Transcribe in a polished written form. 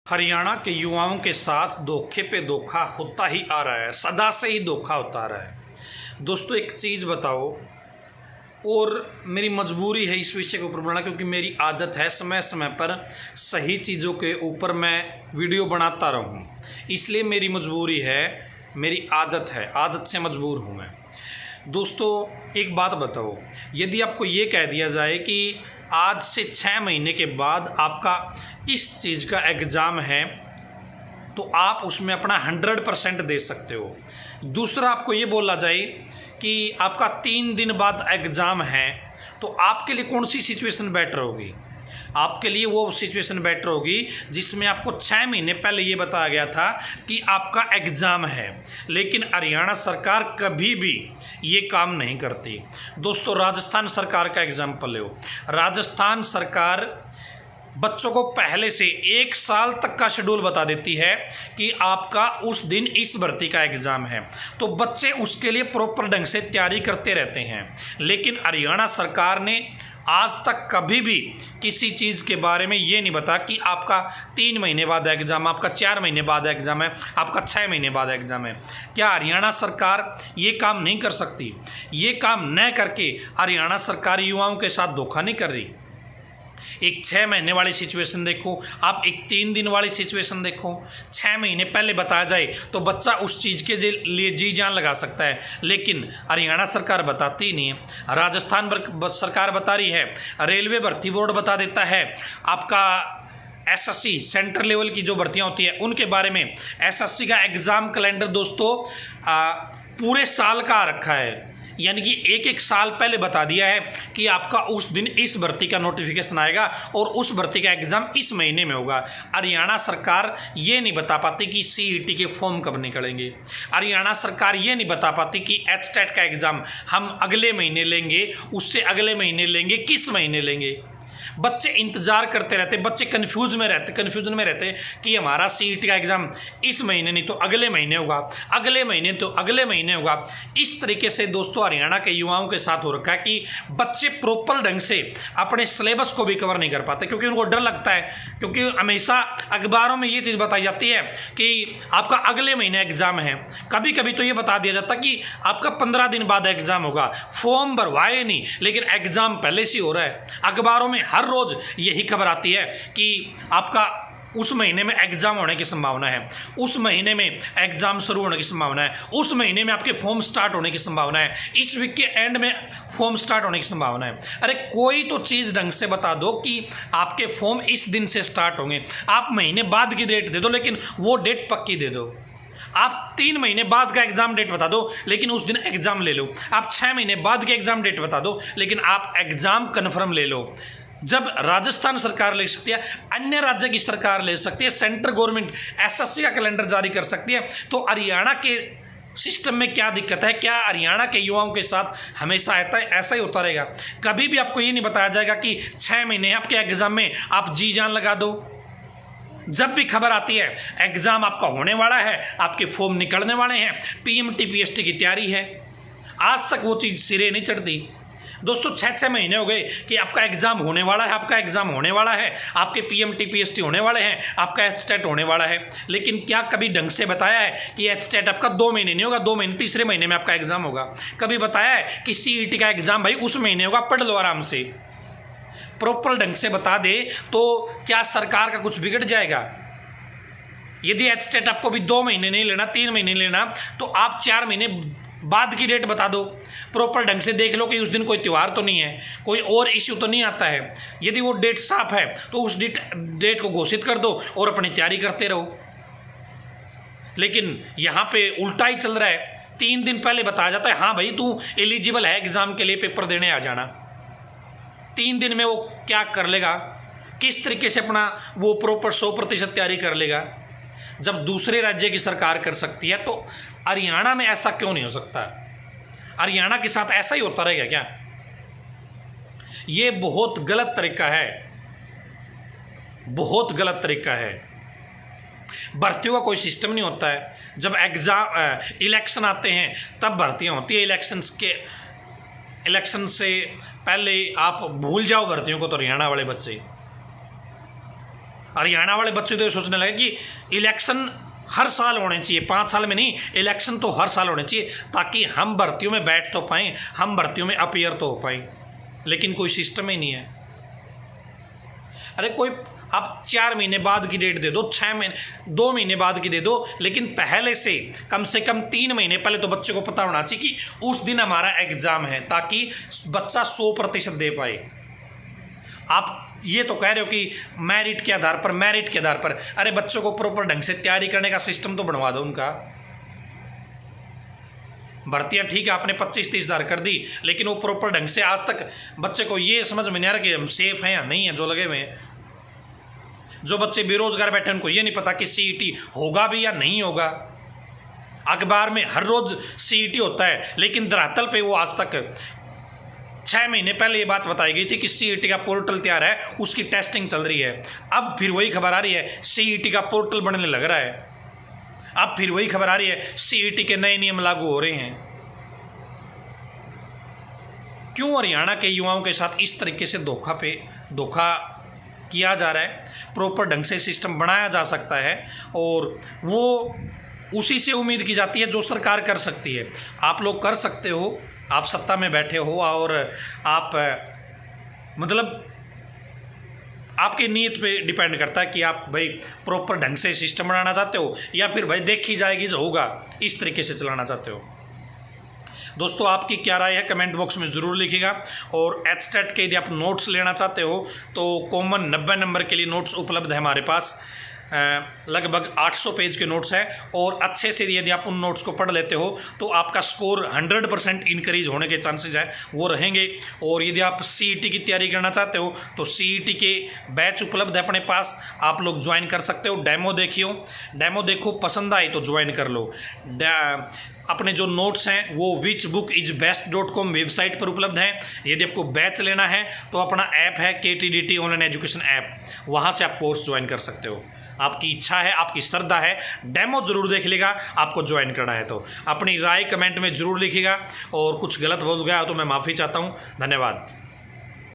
हरियाणा के युवाओं के साथ धोखे पे धोखा होता ही आ रहा है, सदा से ही धोखा होता आ रहा है। दोस्तों एक चीज़ बताओ, और मेरी मजबूरी है इस विषय के ऊपर बनाना, क्योंकि मेरी आदत है समय समय पर सही चीज़ों के ऊपर मैं वीडियो बनाता रहूं, इसलिए मेरी मजबूरी है, मेरी आदत है, आदत से मजबूर हूं मैं। दोस्तों एक बात बताओ, यदि आपको ये कह दिया जाए कि आज से 6 महीने के बाद आपका इस चीज़ का एग्ज़ाम है, तो आप उसमें अपना 100% दे सकते हो। दूसरा, आपको ये बोला जाए कि आपका 3 दिन बाद एग्ज़ाम है, तो आपके लिए कौन सी सिचुएशन बेटर होगी? आपके लिए वो सिचुएशन बेटर होगी जिसमें आपको 6 महीने पहले ये बताया गया था कि आपका एग्ज़ाम है। लेकिन हरियाणा सरकार कभी भी ये काम नहीं करती। दोस्तों राजस्थान सरकार का एग्जाम्पल लो। राजस्थान सरकार बच्चों को पहले से 1 साल तक का शेड्यूल बता देती है कि आपका उस दिन इस भर्ती का एग्ज़ाम है, तो बच्चे उसके लिए प्रॉपर ढंग से तैयारी करते रहते हैं। लेकिन हरियाणा सरकार ने आज तक कभी भी किसी चीज़ के बारे में ये नहीं बता कि आपका 3 महीने बाद एग्ज़ाम, आपका 4 महीने बाद एग्ज़ाम है, आपका 6 महीने बाद एग्ज़ाम है। क्या हरियाणा सरकार ये काम नहीं कर सकती? ये काम न करके हरियाणा सरकार युवाओं के साथ धोखा नहीं कर रही। एक 6 महीने वाली सिचुएशन देखो, आप एक 3 दिन वाली सिचुएशन देखो। 6 महीने पहले बताया जाए तो बच्चा उस चीज़ के लिए जी जान लगा सकता है, लेकिन हरियाणा सरकार बताती ही नहीं है। राजस्थान सरकार बता रही है, रेलवे भर्ती बोर्ड बता देता है, आपका एसएससी सेंटर लेवल की जो भर्तियां होती है उनके बारे में। एसएससी का एग्ज़ाम कैलेंडर दोस्तों पूरे साल का आ रखा है, यानी कि एक साल पहले बता दिया है कि आपका उस दिन इस भर्ती का नोटिफिकेशन आएगा और उस भर्ती का एग्ज़ाम इस महीने में होगा। हरियाणा सरकार ये नहीं बता पाती कि सीईटी के फॉर्म कब निकलेंगे। हरियाणा सरकार ये नहीं बता पाती कि एचटेट का एग्ज़ाम हम अगले महीने लेंगे, उससे अगले महीने लेंगे, किस महीने लेंगे। बच्चे इंतज़ार करते रहते, बच्चे कन्फ्यूज़न में रहते कि हमारा सीईटी का एग्ज़ाम इस महीने नहीं तो अगले महीने होगा, अगले महीने तो अगले महीने होगा। इस तरीके से दोस्तों हरियाणा के युवाओं के साथ हो रखा है कि बच्चे प्रॉपर ढंग से अपने सिलेबस को भी कवर नहीं कर पाते, क्योंकि उनको डर लगता है, क्योंकि हमेशा अखबारों में ये चीज़ बताई जाती है कि आपका अगले महीने एग्ज़ाम है। कभी कभी तो ये बता दिया जाता कि आपका 15 दिन बाद एग्ज़ाम होगा। फॉर्म भरवाए नहीं, लेकिन एग्ज़ाम पहले से हो रहा है। अखबारों में हर रोज यही खबर आती है कि आपका उस महीने में एग्जाम होने की संभावना है, उस महीने में एग्जाम शुरू होने की संभावना है, उस महीने में आपके फॉर्म स्टार्ट होने की संभावना है, इस वीक के एंड में फॉर्म स्टार्ट होने की संभावना है। अरे कोई तो चीज़ ढंग से बता दो कि आपके फॉर्म इस दिन से स्टार्ट होंगे। आप महीने बाद की डेट दे दो, लेकिन वो डेट पक्की दे दो। आप 3 महीने बाद का एग्जाम डेट बता दो, लेकिन उस दिन एग्जाम ले लो। आप 6 महीने बाद के एग्जाम डेट बता दो, लेकिन आप एग्जाम कन्फर्म ले लो। जब राजस्थान सरकार ले सकती है, अन्य राज्य की सरकार ले सकती है, सेंट्रल गवर्नमेंट एसएससी का कैलेंडर जारी कर सकती है, तो हरियाणा के सिस्टम में क्या दिक्कत है? क्या हरियाणा के युवाओं के साथ हमेशा ऐसा ही होता रहेगा? कभी भी आपको ये नहीं बताया जाएगा कि 6 महीने आपके एग्जाम में आप जी जान लगा दो। जब भी खबर आती है एग्जाम आपका होने वाला है, आपके फॉर्म निकलने वाले हैं, पीएमटी पीएसटी की तैयारी है, आज तक वो चीज़ सिरे नहीं चढ़ती। दोस्तों 6 महीने हो गए कि आपका एग्ज़ाम होने वाला है, आपका एग्ज़ाम होने वाला है, आपके पीएमटी पीएसटी होने वाले हैं, आपका एचटेट होने वाला है, लेकिन क्या कभी ढंग से बताया है कि एचटेट आपका 2 महीने नहीं होगा, 2 महीने, तीसरे महीने में आपका एग्ज़ाम होगा? कभी बताया है कि सीईटी का एग्ज़ाम भाई उस महीने होगा, पढ़ लो आराम से। प्रॉपर ढंग से बता दे तो क्या सरकार का कुछ बिगड़ जाएगा? यदि एचटेट आपको भी 2 महीने नहीं लेना, 3 महीने लेना, तो आप 4 महीने बाद की डेट बता दो। प्रॉपर ढंग से देख लो कि उस दिन कोई त्यौहार तो नहीं है, कोई और इश्यू तो नहीं आता है। यदि वो डेट साफ है तो उस डेट को घोषित कर दो और अपनी तैयारी करते रहो। लेकिन यहाँ पे उल्टा ही चल रहा है। 3 दिन पहले बताया जाता है, हाँ भाई तू एलिजिबल है एग्ज़ाम के लिए, पेपर देने आ जाना। 3 दिन में वो क्या कर लेगा? किस तरीके से अपना वो प्रॉपर 100% तैयारी कर लेगा? जब दूसरे राज्य की सरकार कर सकती है, तो हरियाणा में ऐसा क्यों नहीं हो सकता? हरियाणा के साथ ऐसा ही होता रहेगा क्या? ये बहुत गलत तरीका है, बहुत गलत तरीका है। भर्तियों का कोई सिस्टम नहीं होता है। जब इलेक्शन आते हैं तब भर्तियां होती है। इलेक्शन से पहले आप भूल जाओ भर्तियों को, तो हरियाणा वाले बच्चे हरियाणा वाले बच्चे तो ये सोचने लगे कि इलेक्शन हर साल होने चाहिए, 5 साल में नहीं, इलेक्शन तो हर साल होने चाहिए ताकि हम भर्तियों में बैठ तो पाएँ, हम भर्तियों में अपीयर तो हो पाएँ। लेकिन कोई सिस्टम ही नहीं है। अरे कोई आप 4 महीने बाद की डेट दे दो, 6 महीने 2 महीने बाद की दे दो, लेकिन पहले से कम 3 महीने पहले तो बच्चे को पता होना चाहिए कि उस दिन हमारा एग्जाम है, ताकि बच्चा 100% दे पाए। आप ये तो कह रहे हो कि मेरिट के आधार पर, अरे बच्चों को प्रॉपर ढंग से तैयारी करने का सिस्टम तो बनवा दो उनका। भर्तियाँ ठीक है आपने 25-30 हज़ार कर दी, लेकिन वो प्रॉपर ढंग से आज तक बच्चे को ये समझ में नहीं आ रहा कि हम सेफ हैं या नहीं है जो लगे हुए हैं। जो बच्चे बेरोजगार बैठे उनको ये नहीं पता कि सीईटी होगा भी या नहीं होगा। अखबार में हर रोज सीईटी होता है, लेकिन धरातल पे वो आज तक 6 महीने पहले ये बात बताई गई थी कि सीईटी का पोर्टल तैयार है, उसकी टेस्टिंग चल रही है। अब फिर वही खबर आ रही है सीईटी का पोर्टल बनने लग रहा है। अब फिर वही खबर आ रही है सीईटी के नए नियम लागू हो रहे हैं। क्यों हरियाणा के युवाओं के साथ इस तरीके से धोखा किया जा रहा है? प्रॉपर ढंग से सिस्टम बनाया जा सकता है और वो उसी से उम्मीद की जाती है जो सरकार कर सकती है। आप लोग कर सकते हो, आप सत्ता में बैठे हो और आप मतलब आपकी नीयत पे डिपेंड करता है कि आप भाई प्रॉपर ढंग से सिस्टम बनाना चाहते हो या फिर भाई देखी जाएगी जो होगा इस तरीके से चलाना चाहते हो। दोस्तों आपकी क्या राय है कमेंट बॉक्स में ज़रूर लिखिएगा। और एचटेट के यदि आप नोट्स लेना चाहते हो तो कॉमन 90 नंबर के लिए नोट्स उपलब्ध है हमारे पास। लगभग 800 पेज के नोट्स हैं और अच्छे से यदि आप उन नोट्स को पढ़ लेते हो तो आपका स्कोर 100% इंक्रीज होने के चांसेस है वो रहेंगे। और यदि आप सीईटी की तैयारी करना चाहते हो तो सीईटी के बैच उपलब्ध है अपने पास, आप लोग ज्वाइन कर सकते हो। डेमो देखो, पसंद आए तो ज्वाइन कर लो। अपने जो नोट्स हैं वो whichbookisbest.com वेबसाइट पर उपलब्ध है। यदि आपको बैच लेना है तो अपना ऐप है KTDT ऑनलाइन एजुकेशन ऐप, वहाँ से आप कोर्स ज्वाइन कर सकते हो। आपकी इच्छा है, आपकी श्रद्धा है, डेमो ज़रूर देख लेगा, आपको ज्वाइन करना है तो अपनी राय कमेंट में ज़रूर लिखिएगा। और कुछ गलत बोल गया हो तो मैं माफ़ी चाहता हूँ। धन्यवाद।